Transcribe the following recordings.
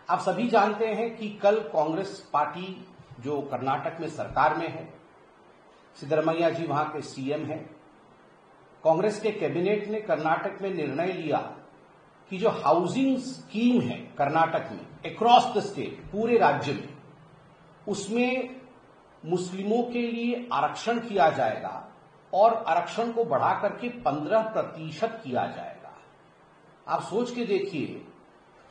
आप सभी जानते हैं कि कल कांग्रेस पार्टी जो कर्नाटक में सरकार में है, सिद्धरमैया जी वहां के सीएम हैं, कांग्रेस के कैबिनेट ने कर्नाटक में निर्णय लिया कि जो हाउसिंग स्कीम है कर्नाटक में अक्रॉस द स्टेट पूरे राज्य में, उसमें मुस्लिमों के लिए आरक्षण किया जाएगा और आरक्षण को बढ़ा करके 15% किया जाएगा। आप सोच के देखिए,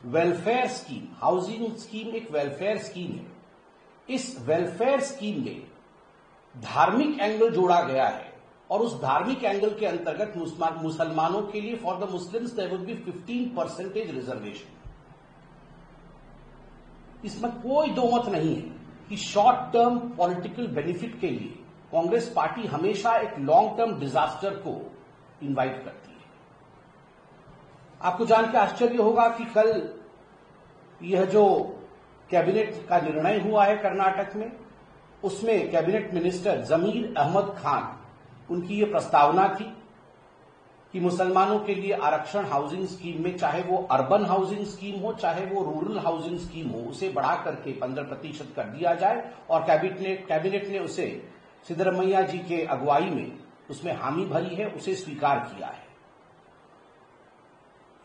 वेलफेयर स्कीम, हाउसिंग स्कीम एक वेलफेयर स्कीम है। इस वेलफेयर स्कीम में धार्मिक एंगल जोड़ा गया है और उस धार्मिक एंगल के अंतर्गत मुसलमानों के लिए for the Muslims there would be 15% reservation. इसमें कोई दो मत नहीं है कि शॉर्ट टर्म पॉलिटिकल बेनिफिट के लिए कांग्रेस पार्टी हमेशा एक लॉन्ग टर्म डिजास्टर को इनवाइट करती है। आपको जान के आश्चर्य होगा कि कल यह जो कैबिनेट का निर्णय हुआ है कर्नाटक में, उसमें कैबिनेट मिनिस्टर जमीर अहमद खान, उनकी यह प्रस्तावना थी कि मुसलमानों के लिए आरक्षण हाउसिंग स्कीम में, चाहे वो अर्बन हाउसिंग स्कीम हो चाहे वो रूरल हाउसिंग स्कीम हो, उसे बढ़ा करके 15% कर दिया जाए। और कैबिनेट ने उसे सिद्धरमैया जी के अगुवाई में उसमें हामी भरी है, उसे स्वीकार किया है।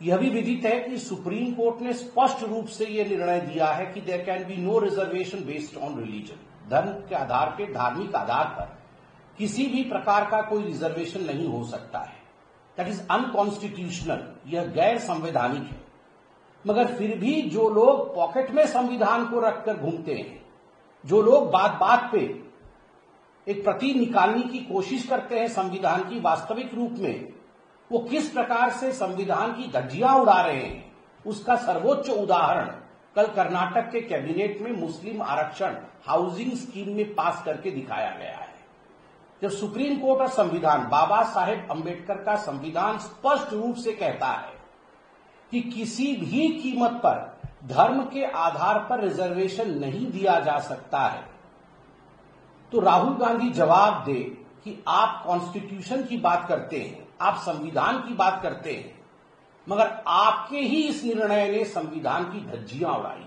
यह भी विदित है कि सुप्रीम कोर्ट ने स्पष्ट रूप से यह निर्णय दिया है कि there can be no reservation based on religion. धर्म के आधार पर, धार्मिक आधार पर किसी भी प्रकार का कोई रिजर्वेशन नहीं हो सकता है। दैट इज अनकॉन्स्टिट्यूशनल, यह गैर संवैधानिक है। मगर फिर भी जो लोग पॉकेट में संविधान को रखकर घूमते हैं, जो लोग बात बात पे एक प्रति निकालने की कोशिश करते हैं संविधान की, वास्तविक रूप में वो किस प्रकार से संविधान की धज्जियां उड़ा रहे हैं, उसका सर्वोच्च उदाहरण कल कर्नाटक के कैबिनेट में मुस्लिम आरक्षण हाउसिंग स्कीम में पास करके दिखाया गया है। जब सुप्रीम कोर्ट और संविधान, बाबा साहेब अंबेडकर का संविधान स्पष्ट रूप से कहता है कि किसी भी कीमत पर धर्म के आधार पर रिजर्वेशन नहीं दिया जा सकता है, तो राहुल गांधी जवाब दे कि आप कॉन्स्टिट्यूशन की बात करते हैं, आप संविधान की बात करते हैं, मगर आपके ही इस निर्णय ने संविधान की धज्जियां उड़ाई।